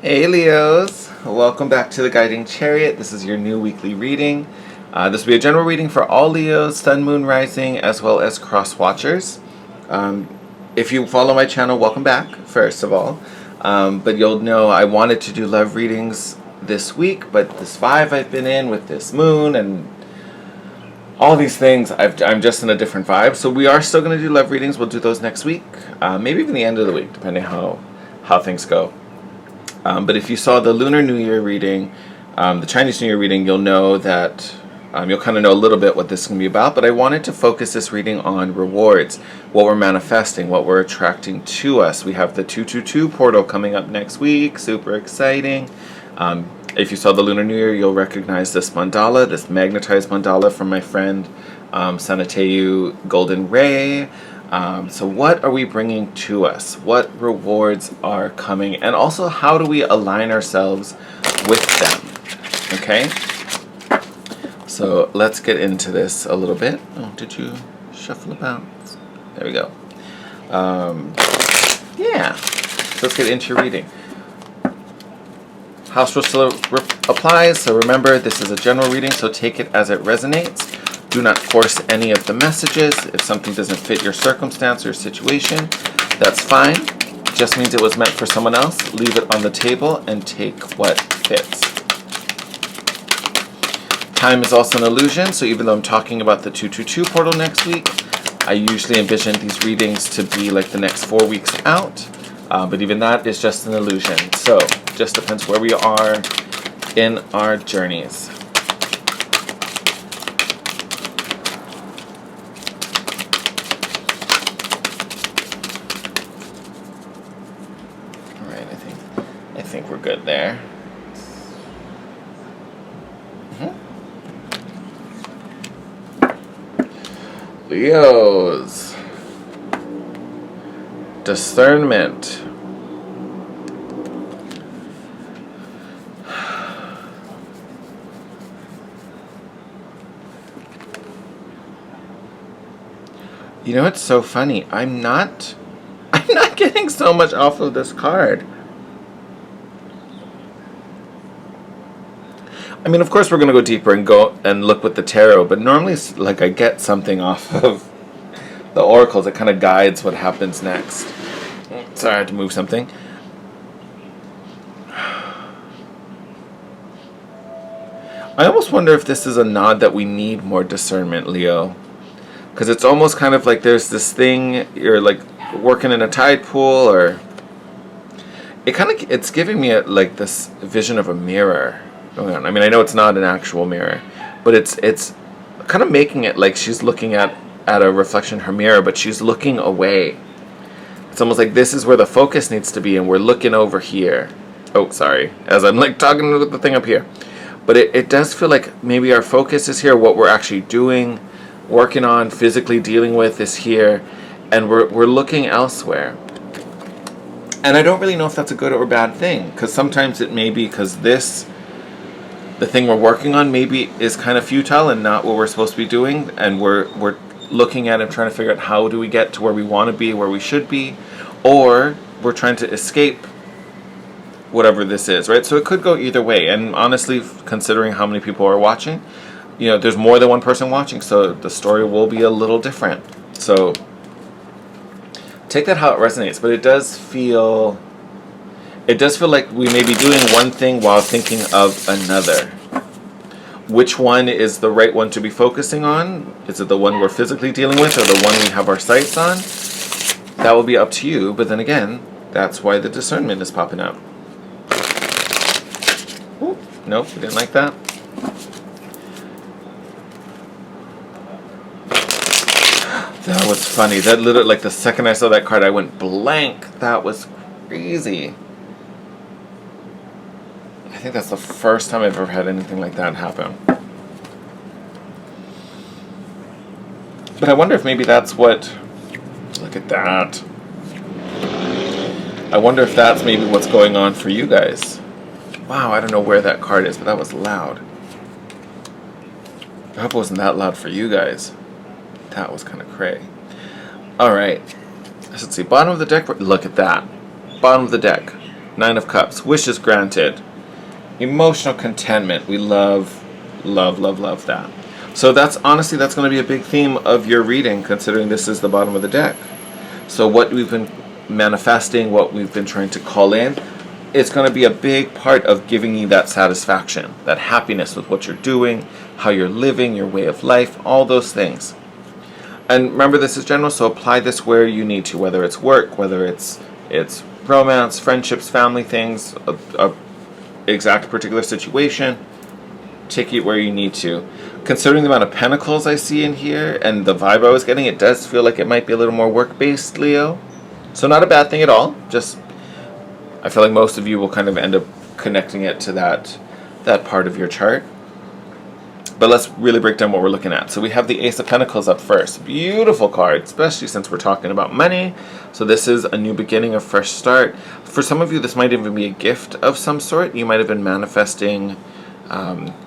Hey Leos, welcome back to the Guiding Chariot. This is your new weekly reading. This will be a general reading for all Leos, Sun, Moon, Rising, as well as cross watchers. If you follow my channel, welcome back, first of all. But you'll know I wanted to do love readings this week, but this vibe I've been in with this moon and all these things, I'm just in a different vibe. So we are still going to do love readings. We'll do those next week, maybe even the end of the week, depending how things go. But if you saw the Lunar New Year reading, the Chinese New Year reading, you'll know that you'll kind of know a little bit what this is going to be about. But I wanted to focus this reading on rewards, what we're manifesting, what we're attracting to us. We have the 222 portal coming up next week, super exciting. If you saw the Lunar New Year, you'll recognize this mandala, this magnetized mandala from my friend Sanateu Golden Ray. So what are we bringing to us? What rewards are coming? And also, how do we align ourselves with them? Okay? So let's get into this a little bit. Oh, did you shuffle about? There we go. Yeah. So let's get into your reading. House rule applies. So remember, this is a general reading, so take it as it resonates. Do not force any of the messages. If something doesn't fit your circumstance or situation, that's fine. It just means it was meant for someone else. Leave it on the table and take what fits. Time is also an illusion, so even though I'm talking about the 222 portal next week, I usually envision these readings to be like the next 4 weeks out. But even that is just an illusion. So just depends where we are in our journeys. I think we're good there. Leos. Discernment. You know, it's so funny. I'm not getting so much off of this card. I mean, of course, we're going to go deeper and go and look with the tarot, but normally, like, I get something off of the oracles. It kind of guides what happens next. Sorry, I had to move something. I almost wonder if this is a nod that we need more discernment, Leo. Because it's almost kind of like there's this thing, you're like working in a tide pool, or it's giving me like this vision of a mirror going on. I mean, I know it's not an actual mirror, but it's kind of making it like she's looking at a reflection in her mirror, but she's looking away. It's almost like this is where the focus needs to be, and we're looking over here. Oh, sorry, as I'm like talking with the thing up here. But it does feel like maybe our focus is here, what we're actually doing, working on, physically dealing with is here, and we're looking elsewhere. And I don't really know if that's a good or bad thing, because sometimes it may be because the thing we're working on maybe is kind of futile and not what we're supposed to be doing, and we're looking at it and trying to figure out how do we get to where we want to be, where we should be, or we're trying to escape whatever this is, right? So it could go either way, and honestly, considering how many people are watching, you know, there's more than one person watching, so the story will be a little different. So take that how it resonates, but it does feel like we may be doing one thing while thinking of another. Which one is the right one to be focusing on? Is it the one we're physically dealing with, or the one we have our sights on? That will be up to you, but then again, that's why the discernment is popping up. Ooh, nope, we didn't like that. That was funny. That literally, like the second I saw that card, I went blank. That was crazy. I think that's the first time I've ever had anything like that happen. But I wonder if maybe that's what... Look at that. I wonder if that's maybe what's going on for you guys. Wow, I don't know where that card is, but that was loud. I hope it wasn't that loud for you guys. That was kind of cray. Alright. Let's see. Bottom of the deck. Look at that. Bottom of the deck. Nine of Cups, wishes granted, emotional contentment. We love, love, love, love that. So that's honestly, that's going to be a big theme of your reading, considering this is the bottom of the deck. So what we've been manifesting, what we've been trying to call in, it's going to be a big part of giving you that satisfaction, that happiness with what you're doing, how you're living, your way of life, all those things. And remember, this is general, so apply this where you need to, whether it's work, whether it's romance, friendships, family things, a exact particular situation. Take it where you need to. Considering the amount of pentacles I see in here and the vibe I was getting, it does feel like it might be a little more work-based, Leo. So not a bad thing at all. Just, I feel like most of you will kind of end up connecting it to that part of your chart. But let's really break down what we're looking at. So we have the Ace of Pentacles up first. Beautiful card, especially since we're talking about money. So this is a new beginning, a fresh start. For some of you, this might even be a gift of some sort. You might have been manifesting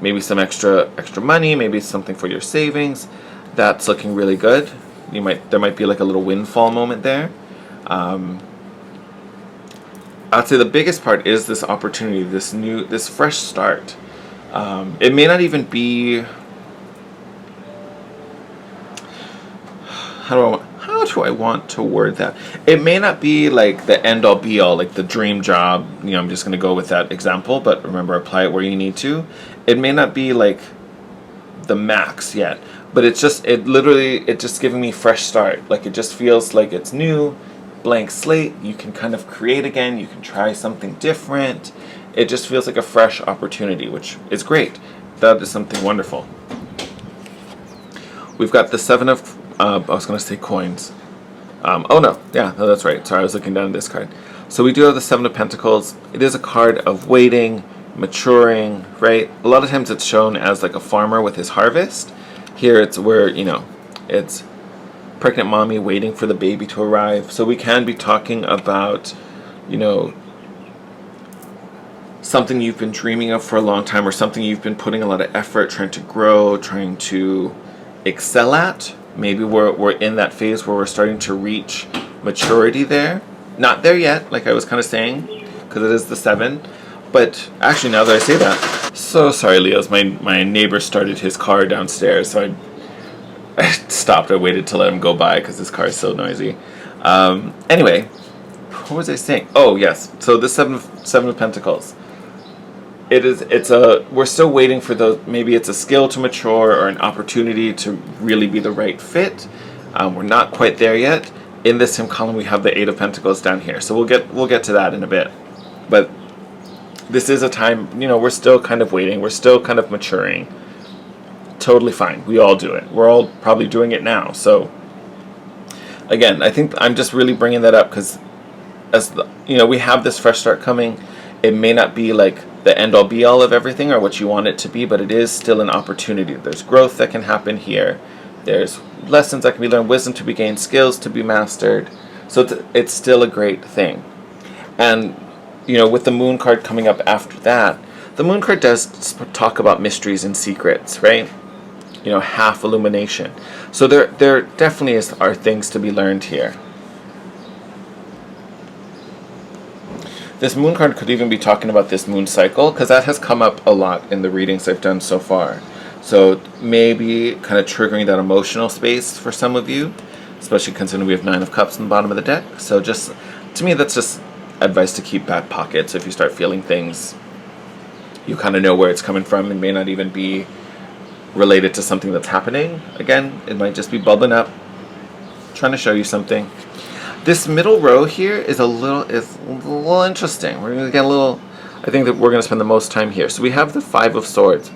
maybe some extra money, maybe something for your savings. That's looking really good. There might be like a little windfall moment there. I'd say the biggest part is this opportunity, this fresh start. It may not even be, how do I want to word that? It may not be like the end all be all, like the dream job. I'm just going to go with that example, but remember, apply it where you need to. It may not be like the max yet, but it's just giving me fresh start. Like it just feels like it's new, blank slate. You can kind of create again. You can try something different. It just feels like a fresh opportunity, which is great. That is something wonderful. We've got the Seven of, I was going to say coins. That's right. Sorry, I was looking down at this card. So we do have the Seven of Pentacles. It is a card of waiting, maturing, right? A lot of times it's shown as like a farmer with his harvest. Here it's where, it's pregnant mommy waiting for the baby to arrive. So we can be talking about, something you've been dreaming of for a long time, or something you've been putting a lot of effort trying to grow, trying to excel at. Maybe we're in that phase where we're starting to reach maturity there. Not there yet, like I was kind of saying, because it is the 7. But actually, now that I say that, so sorry, Leos, my neighbor started his car downstairs, so I stopped. I waited to let him go by because this car is so noisy. Anyway, what was I saying? Oh, yes. So the Seven of Pentacles. We're still waiting for those. Maybe it's a skill to mature or an opportunity to really be the right fit. We're not quite there yet. In this same column, we have the 8 of Pentacles down here. So we'll get to that in a bit. But this is a time, we're still kind of waiting. We're still kind of maturing. Totally fine. We all do it. We're all probably doing it now. So again, I think I'm just really bringing that up because we have this fresh start coming. It may not be like the end all be all of everything or what you want it to be, but it is still an opportunity. There's growth that can happen here. There's lessons that can be learned, wisdom to be gained, skills to be mastered. So it's still a great thing. And, with the Moon card coming up after that, the Moon card does talk about mysteries and secrets, right? Half illumination. So there definitely are things to be learned here. This Moon card could even be talking about this moon cycle, because that has come up a lot in the readings I've done so far. So maybe kind of triggering that emotional space for some of you, especially considering we have 9 of Cups on the bottom of the deck. So just, to me, that's just advice to keep back pockets. If you start feeling things, you kind of know where it's coming from. It may not even be related to something that's happening. Again, it might just be bubbling up, trying to show you something. This middle row here is a little interesting. We're going to get I think that we're going to spend the most time here. So we have the 5 of Swords.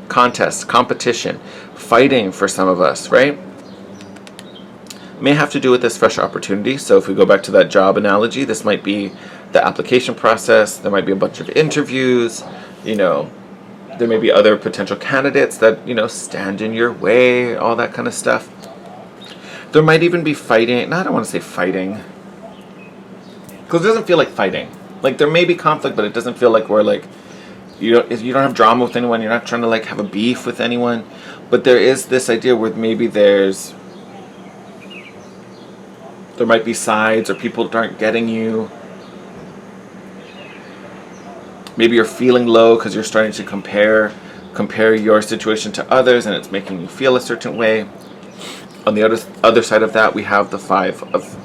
Contest, competition, fighting for some of us, right? May have to do with this fresh opportunity. So if we go back to that job analogy, this might be the application process. There might be a bunch of interviews. There may be other potential candidates that, stand in your way, all that kind of stuff. There might even be fighting. No, I don't want to say fighting, because it doesn't feel like fighting. Like, there may be conflict, but it doesn't feel like we're like, you don't have drama with anyone. You're not trying to have a beef with anyone. But there is this idea where maybe there might be sides, or people aren't getting you. Maybe you're feeling low because you're starting to compare your situation to others, and it's making you feel a certain way. On the other side of that, we have the five of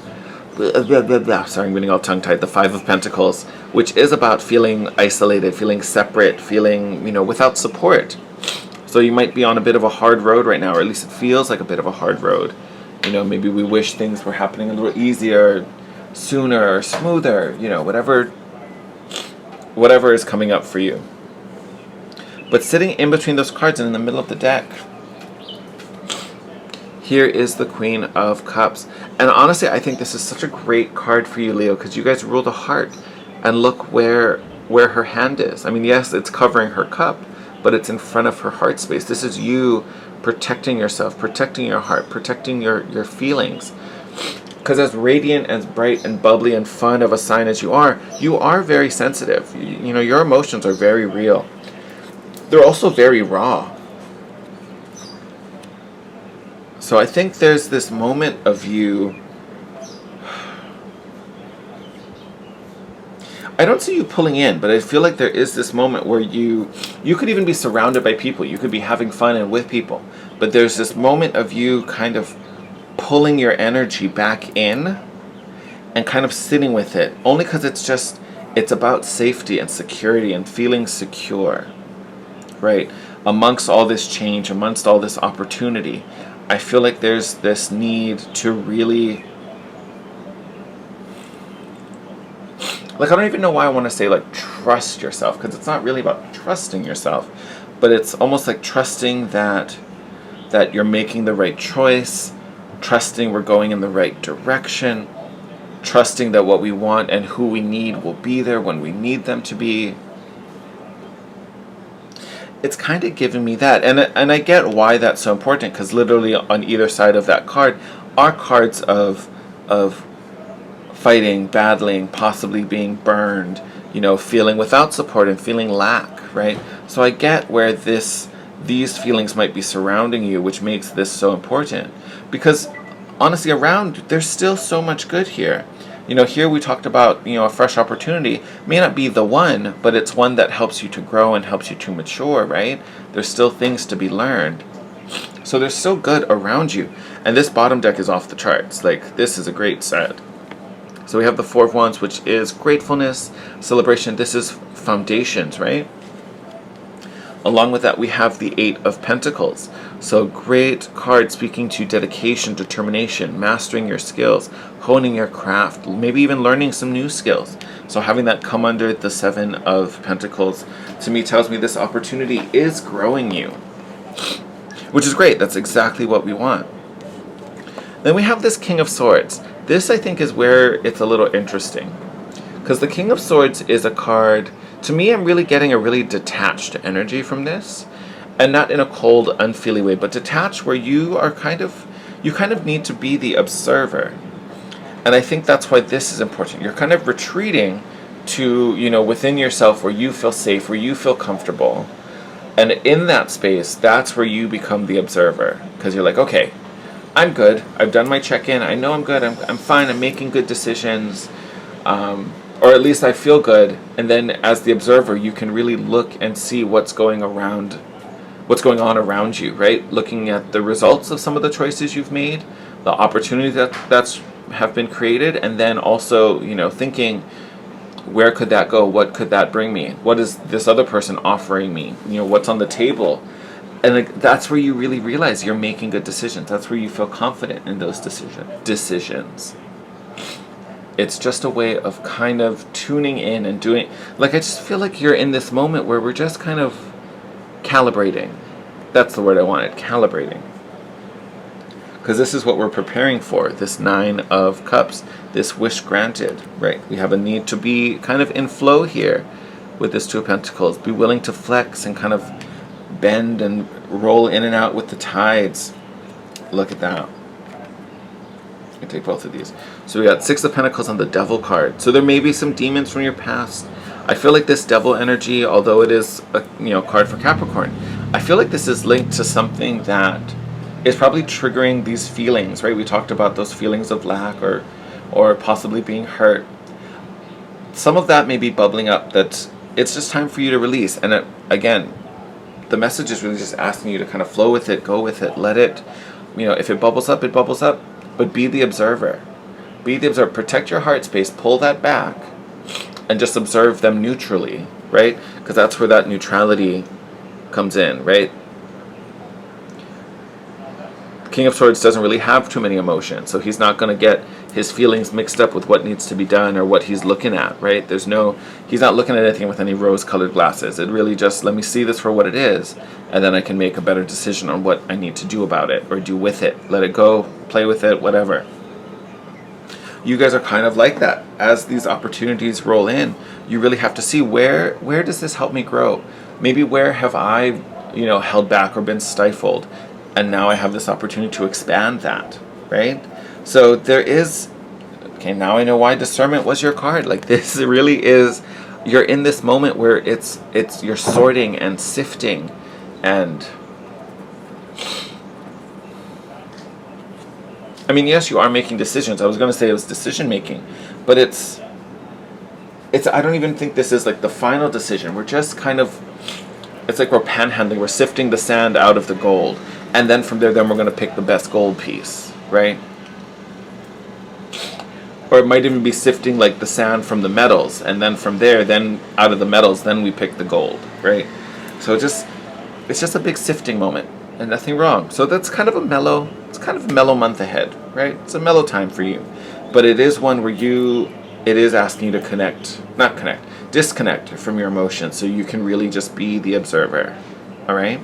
sorry, I'm getting all tongue tied. The Five of Pentacles, which is about feeling isolated, feeling separate, feeling, without support. So you might be on a bit of a hard road right now, or at least it feels like a bit of a hard road. Maybe we wish things were happening a little easier, sooner, or smoother. Whatever is coming up for you. But sitting in between those cards and in the middle of the deck, here is the Queen of Cups. And honestly, I think this is such a great card for you, Leo, because you guys rule the heart. And look where her hand is. I mean, yes, it's covering her cup, but it's in front of her heart space. This is you protecting yourself, protecting your heart, protecting your feelings. Because as radiant, as bright and bubbly and fun of a sign as you are very sensitive. Your emotions are very real. They're also very raw. So I think there's this moment of you. I don't see you pulling in, but I feel like there is this moment where you could even be surrounded by people. You could be having fun and with people. But there's this moment of you kind of pulling your energy back in and kind of sitting with it. Only because it's about safety and security and feeling secure. Right? Amongst all this change, amongst all this opportunity, I feel like there's this need to really... I don't even know why I want to say, trust yourself, because it's not really about trusting yourself, but it's almost like trusting that you're making the right choice, trusting we're going in the right direction, trusting that what we want and who we need will be there when we need them to be. It's kind of giving me that, and I get why that's so important, because literally on either side of that card are cards of fighting, battling, possibly being burned, feeling without support and feeling lack, right? So I get where these feelings might be surrounding you, which makes this so important. Because honestly, there's still so much good here. Here we talked about, a fresh opportunity. May not be the one, but it's one that helps you to grow and helps you to mature, right? There's still things to be learned. So there's still good around you. And this bottom deck is off the charts. This is a great set. So we have the Four of Wands, which is gratefulness, celebration. This is foundations, right? Along with that, we have the Eight of Pentacles. So great card speaking to dedication, determination, mastering your skills, honing your craft, maybe even learning some new skills. So having that come under the Seven of Pentacles, to me, tells me this opportunity is growing you, which is great. That's exactly what we want. Then we have this King of Swords. This, I think, is where it's a little interesting. Because the King of Swords is a card... To me, I'm really getting a really detached energy from this. And not in a cold, unfeely way, but detached where you kind of need to be the observer. And I think that's why this is important. You're kind of retreating to, within yourself where you feel safe, where you feel comfortable. And in that space, that's where you become the observer. Because you're like, okay, I'm good. I've done my check-in. I know I'm good. I'm fine. I'm making good decisions. Or at least I feel good. And then as the observer, you can really look and see what's going on around you, right? Looking at the results of some of the choices you've made, the opportunities that's have been created, and then also, thinking, where could that go? What could that bring me? What is this other person offering me? What's on the table? And that's where you really realize you're making good decisions. That's where you feel confident in those decisions. It's just a way of kind of tuning in and doing... I just feel like you're in this moment where we're just kind of calibrating. That's the word I wanted, calibrating. Because this is what we're preparing for, this Nine of Cups, this wish granted, right? We have a need to be kind of in flow here with this Two of Pentacles. Be willing to flex and kind of bend and roll in and out with the tides. Look at that. I can take both of these. So we got Six of Pentacles on the Devil card. So there may be some demons from your past. I feel like this Devil energy, although it is a card for Capricorn, I feel like this is linked to something that is probably triggering these feelings, right? We talked about those feelings of lack or possibly being hurt. Some of that may be bubbling up that's it's just time for you to release. And again, the message is really just asking you to kind of flow with it, go with it, let it, if it bubbles up, it bubbles up, but be the observer. Be the observer. Protect your heart space, pull that back, and just observe them neutrally, right? Because that's where that neutrality comes in, right? King of Swords doesn't really have too many emotions, so he's not going to get his feelings mixed up with what needs to be done or what he's looking at, right? He's not looking at anything with any rose-colored glasses. It really just, let me see this for what it is, and then I can make a better decision on what I need to do about it or do with it. Let it go, play with it, whatever. You guys are kind of like that. As these opportunities roll in, you really have to see where does this help me grow? Maybe where have I, held back or been stifled? And now I have this opportunity to expand that, right? So there is, okay, now I know why discernment was your card. Like, this really is, you're in this moment where it's you're sorting and sifting, and I mean, yes, you are making decisions. I was going to say it was decision making, but it's I don't even think this is like the final decision. We're just kind of, it's like we're panhandling, we're sifting the sand out of the gold. And then from there, then we're going to pick the best gold piece, right? Or it might even be sifting like the sand from the metals. And then from there, then out of the metals, then we pick the gold, right? So it's just a big sifting moment and nothing wrong. So that's kind of a mellow month ahead, right? It's a mellow time for you. But it is one where it is asking you to disconnect from your emotions so you can really just be the observer, all right?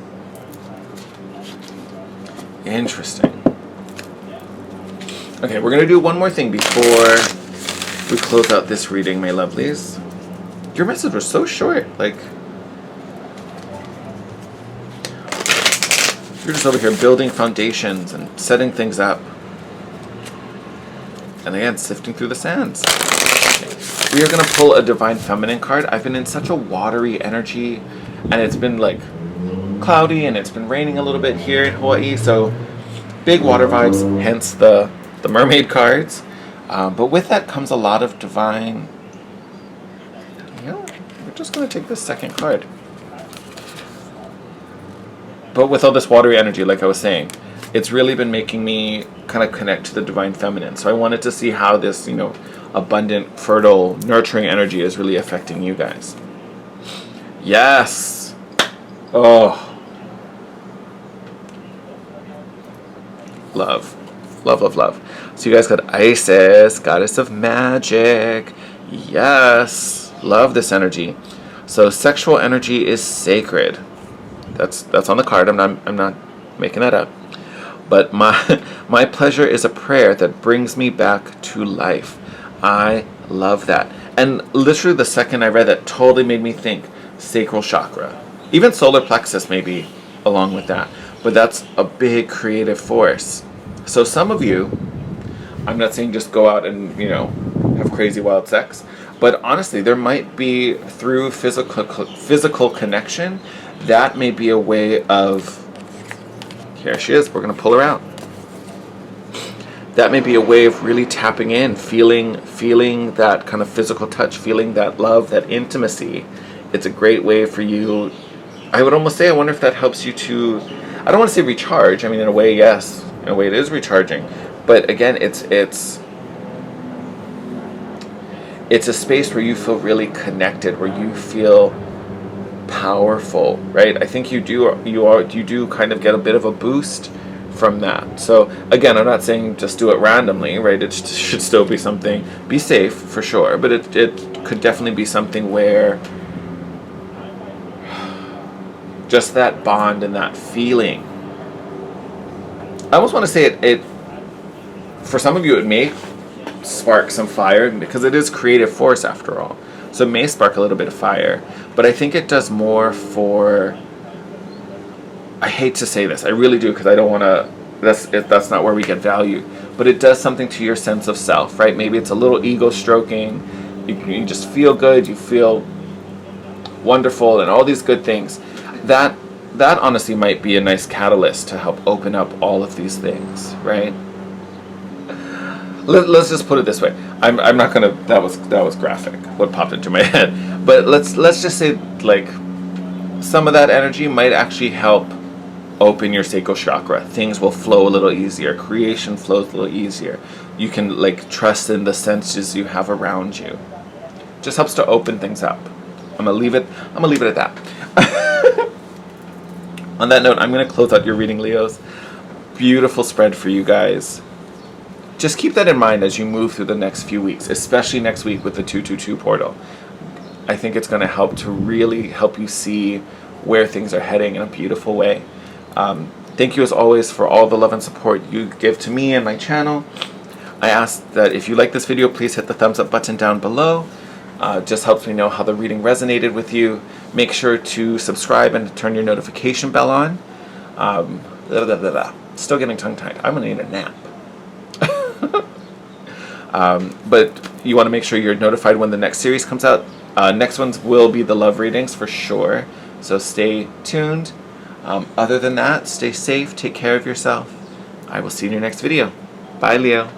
Interesting. Okay, we're going to do one more thing before we close out this reading, my lovelies. Your message was so short. Like, you're just over here building foundations and setting things up. And again, sifting through the sands. Okay. We are going to pull a Divine Feminine card. I've been in such a watery energy, and it's been like cloudy, and it's been raining a little bit here in Hawaii, so big water vibes, hence the mermaid cards. But with that comes a lot of divine. We're just going to take this second card. But with all this watery energy, like I was saying, it's really been making me kind of connect to the Divine Feminine. So I wanted to see how this, abundant, fertile, nurturing energy is really affecting you guys. Yes. Oh. Love. Love, love, love. So you guys got Isis, goddess of magic. Yes. Love this energy. So sexual energy is sacred. That's on the card. I'm not making that up. But my pleasure is a prayer that brings me back to life. I love that. And literally the second I read that totally made me think sacral chakra. Even solar plexus maybe along with that. But that's a big creative force. So some of you, I'm not saying just go out and, have crazy wild sex. But honestly, there might be, through physical connection, that may be a way of, here she is, we're going to pull her out. That may be a way of really tapping in, feeling that kind of physical touch, feeling that love, that intimacy. It's a great way for you. I would almost say, I wonder if that helps you to, I don't want to say recharge. I mean, in a way, yes. In a way, it is recharging. But again, it's a space where you feel really connected, where you feel powerful, right? I think you do kind of get a bit of a boost from that. So again, I'm not saying just do it randomly, right? It should still be something, be safe for sure, but it could definitely be something where just that bond and that feeling. I almost want to say it for some of you, it may spark some fire because it is creative force after all. So it may spark a little bit of fire, but I think it does more for, I hate to say this, I really do, because I don't want to, that's not where we get value, but it does something to your sense of self, right? Maybe it's a little ego stroking, you just feel good, you feel wonderful, and all these good things. That honestly might be a nice catalyst to help open up all of these things, right? let's just put it this way. I'm not gonna. That was graphic. What popped into my head. But let's just say like some of that energy might actually help open your sacral chakra. Things will flow a little easier. Creation flows a little easier. You can like trust in the senses you have around you. Just helps to open things up. I'm gonna leave it at that. On that note, I'm gonna close out your reading, Leos. Beautiful spread for you guys. Just keep that in mind as you move through the next few weeks, especially next week with the 222 portal. I think it's going to help to really help you see where things are heading in a beautiful way. Thank you as always for all the love and support you give to me and my channel. I ask that if you like this video, please hit the thumbs up button down below. Just helps me know how the reading resonated with you. Make sure to subscribe and turn your notification bell on. Still getting tongue-tied. I'm going to need a nap. But you want to make sure you're notified when the next series comes out. Next ones will be the love readings for sure. So stay tuned. Other than that, stay safe. Take care of yourself. I will see you in your next video. Bye, Leo.